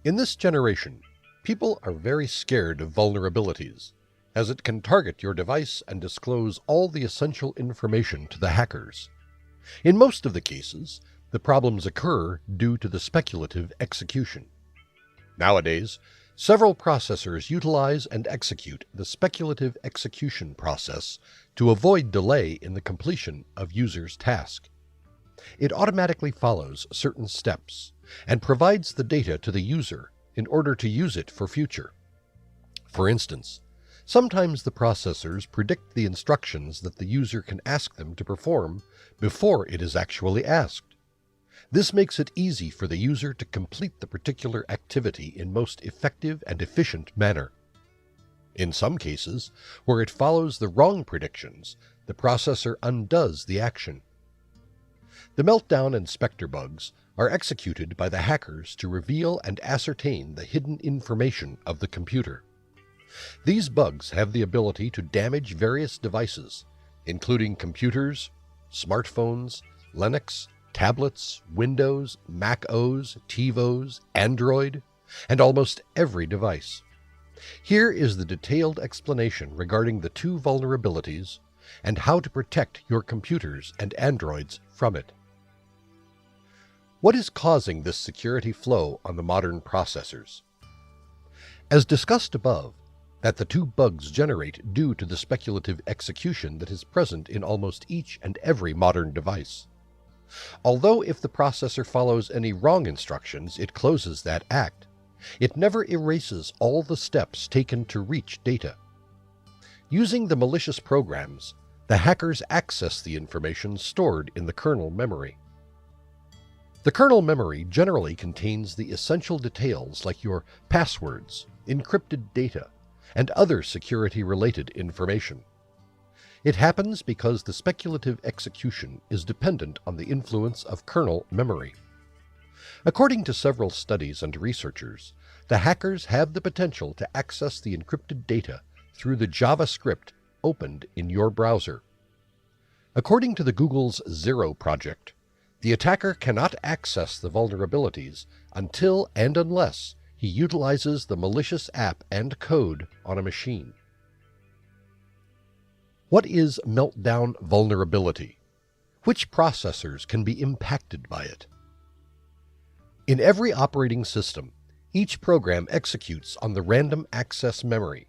In this generation, people are very scared of vulnerabilities, as it can target your device and disclose all the essential information to the hackers. In most of the cases, the problems occur due to the speculative execution. Nowadays, several processors utilize and execute the speculative execution process to avoid delay in the completion of users' task. It automatically follows certain steps and provides the data to the user in order to use it for future. For instance, sometimes the processors predict the instructions that the user can ask them to perform before it is actually asked. This makes it easy for the user to complete the particular activity in most effective and efficient manner. In some cases, where it follows the wrong predictions, the processor undoes the action. The Meltdown and Spectre bugs are executed by the hackers to reveal and ascertain the hidden information of the computer. These bugs have the ability to damage various devices, including computers, smartphones, Linux, tablets, Windows, Mac OS, TiVos, Android, and almost every device. Here is the detailed explanation regarding the two vulnerabilities and how to protect your computers and Androids from it. What is causing this security flaw on the modern processors? As discussed above, that the two bugs generate due to the speculative execution that is present in almost each and every modern device. Although if the processor follows any wrong instructions, it closes that act, it never erases all the steps taken to reach data. Using the malicious programs, the hackers access the information stored in the kernel memory. The kernel memory generally contains the essential details like your passwords, encrypted data, and other security-related information. It happens because the speculative execution is dependent on the influence of kernel memory. According to several studies and researchers, the hackers have the potential to access the encrypted data through the JavaScript opened in your browser. According to the Google's Zero project, the attacker cannot access the vulnerabilities until and unless he utilizes the malicious app and code on a machine. What is Meltdown Vulnerability? Which processors can be impacted by it? In every operating system, each program executes on the random access memory,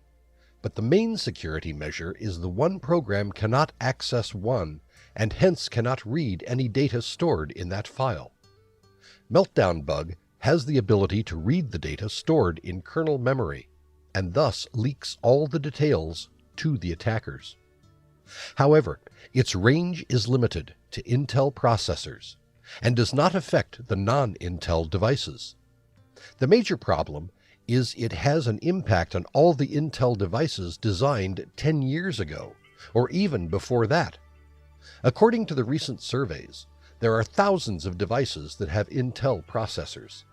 but the main security measure is the one program cannot access one and hence cannot read any data stored in that file. Meltdown bug has the ability to read the data stored in kernel memory and thus leaks all the details to the attackers. However, its range is limited to Intel processors and does not affect the non-Intel devices. The major problem is it has an impact on all the Intel devices designed 10 years ago, or even before that. According to the recent surveys, there are thousands of devices that have Intel processors.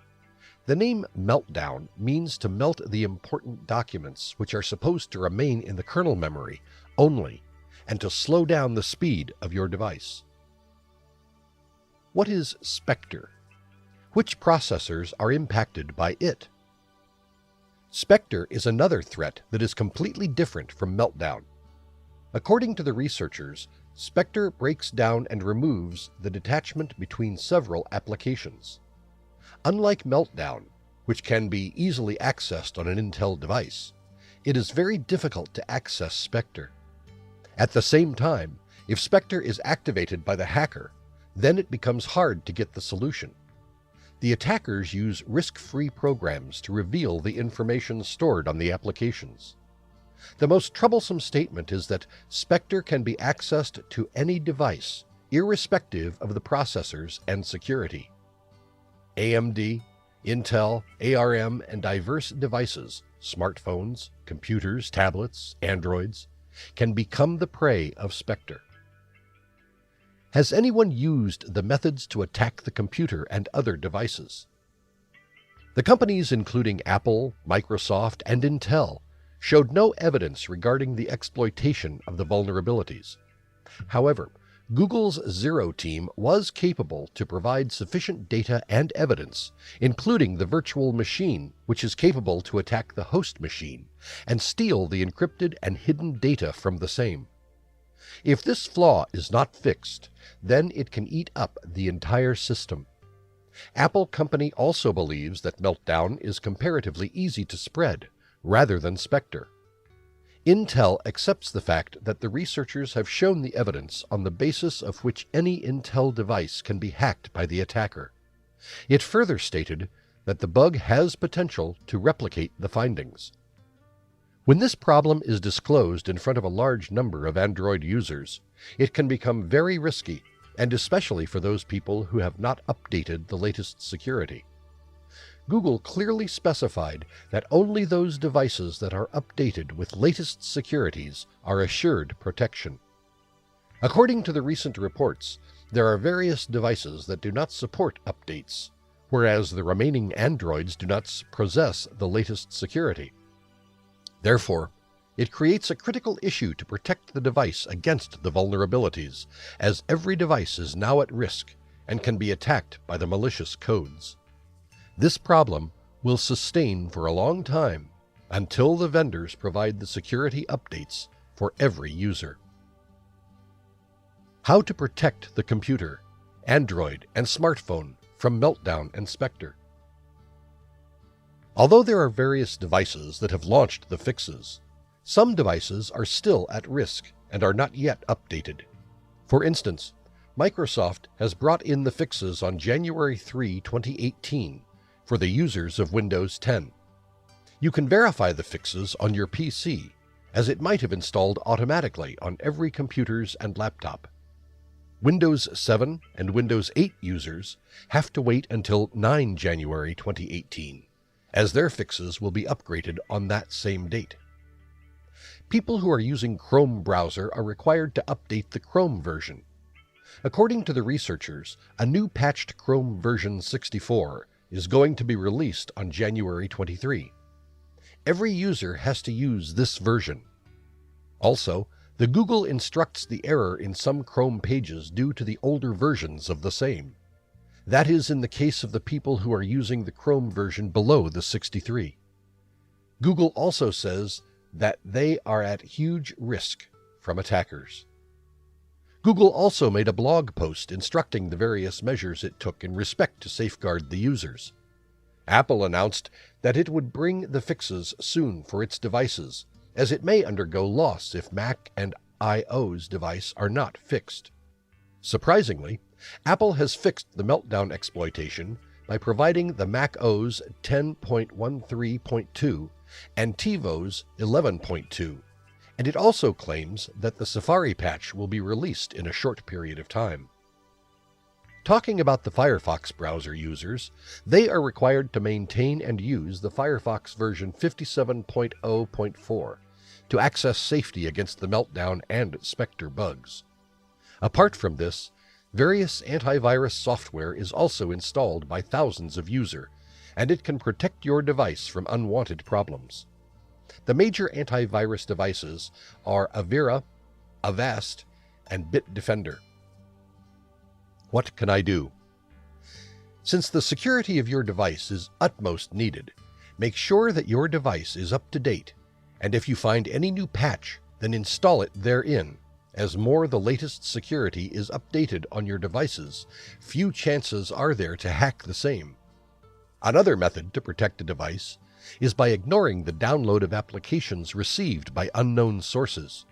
The name Meltdown means to melt the important documents which are supposed to remain in the kernel memory only, and to slow down the speed of your device. What is Spectre? Which processors are impacted by it? Spectre is another threat that is completely different from Meltdown. According to the researchers, Spectre breaks down and removes the detachment between several applications. Unlike Meltdown, which can be easily accessed on an Intel device, it is very difficult to access Spectre. At the same time, if Spectre is activated by the hacker, then it becomes hard to get the solution. The attackers use risk-free programs to reveal the information stored on the applications. The most troublesome statement is that Spectre can be accessed to any device, irrespective of the processors and security. AMD, Intel, ARM, and diverse devices, smartphones, computers, tablets, Androids, can become the prey of Spectre. Has anyone used the methods to attack the computer and other devices? The companies including Apple, Microsoft, and Intel showed no evidence regarding the exploitation of the vulnerabilities. However, Google's Zero team was capable to provide sufficient data and evidence, including the virtual machine, which is capable to attack the host machine and steal the encrypted and hidden data from the same. If this flaw is not fixed, then it can eat up the entire system. Apple company also believes that Meltdown is comparatively easy to spread, rather than Spectre. Intel accepts the fact that the researchers have shown the evidence on the basis of which any Intel device can be hacked by the attacker. It further stated that the bug has potential to replicate the findings. When this problem is disclosed in front of a large number of Android users, it can become very risky, and especially for those people who have not updated the latest security. Google clearly specified that only those devices that are updated with latest securities are assured protection. According to the recent reports, there are various devices that do not support updates, whereas the remaining Androids do not possess the latest security. Therefore, it creates a critical issue to protect the device against the vulnerabilities, as every device is now at risk and can be attacked by the malicious codes. This problem will sustain for a long time until the vendors provide the security updates for every user. How to protect the computer, Android, and smartphone from Meltdown and Spectre. Although there are various devices that have launched the fixes, some devices are still at risk and are not yet updated. For instance, Microsoft has brought in the fixes on January 3, 2018 for the users of Windows 10. You can verify the fixes on your PC, as it might have installed automatically on every computers and laptop. Windows 7 and Windows 8 users have to wait until 9 January 2018, as their fixes will be upgraded on that same date. People who are using Chrome browser are required to update the Chrome version. According to the researchers, a new patched Chrome version 64 is going to be released on January 23. Every user has to use this version. Also, the Google instructs the error in some Chrome pages due to the older versions of the same. That is in the case of the people who are using the Chrome version below the 63. Google also says that they are at huge risk from attackers. Google also made a blog post instructing the various measures it took in respect to safeguard the users. Apple announced that it would bring the fixes soon for its devices, as it may undergo loss if Mac and iOS device are not fixed. Surprisingly, Apple has fixed the Meltdown exploitation by providing the Mac OS 10.13.2 and TiVo's 11.2, and it also claims that the Safari patch will be released in a short period of time. Talking about the Firefox browser users, they are required to maintain and use the Firefox version 57.0.4 to access safety against the Meltdown and Spectre bugs. Apart from this, various antivirus software is also installed by thousands of users, and it can protect your device from unwanted problems. The major antivirus devices are Avira, Avast, and Bitdefender. What can I do? Since the security of your device is utmost needed, make sure that your device is up to date, and if you find any new patch, then install it therein. As more the latest security is updated on your devices, few chances are there to hack the same. Another method to protect a device is by ignoring the download of applications received by unknown sources.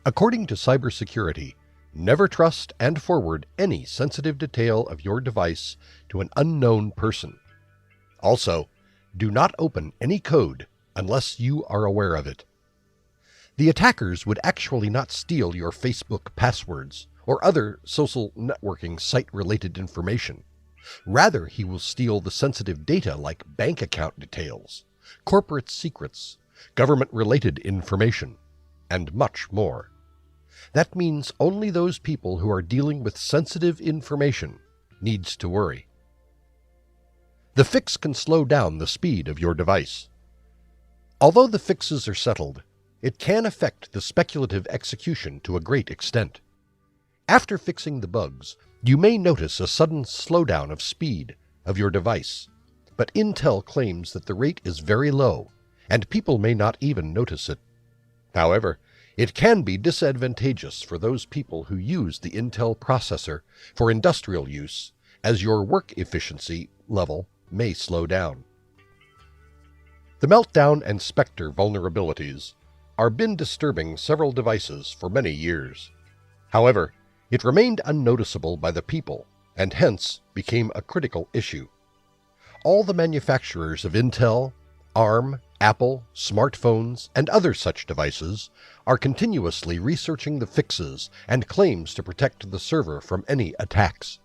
According to cybersecurity, never trust and forward any sensitive detail of your device to an unknown person. Also, do not open any code unless you are aware of it. The attackers would actually not steal your Facebook passwords or other social networking site-related information. Rather, he will steal the sensitive data like bank account details, corporate secrets, government-related information, and much more. That means only those people who are dealing with sensitive information needs to worry. The fix can slow down the speed of your device. Although the fixes are settled, it can affect the speculative execution to a great extent. After fixing the bugs, you may notice a sudden slowdown of speed of your device, but Intel claims that the rate is very low, and people may not even notice it. However, it can be disadvantageous for those people who use the Intel processor for industrial use, as your work efficiency level may slow down. The Meltdown and Spectre vulnerabilities are been disturbing several devices for many years. However, it remained unnoticeable by the people, and hence became a critical issue. All the manufacturers of Intel, ARM, Apple, smartphones, and other such devices are continuously researching the fixes and claims to protect the server from any attacks.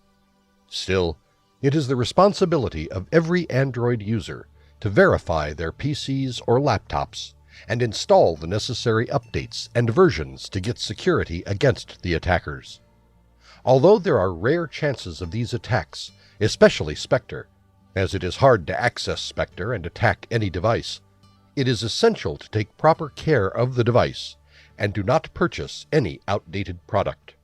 Still, it is the responsibility of every Android user to verify their PCs or laptops and install the necessary updates and versions to get security against the attackers. Although there are rare chances of these attacks, especially Spectre, as it is hard to access Spectre and attack any device, it is essential to take proper care of the device and do not purchase any outdated product.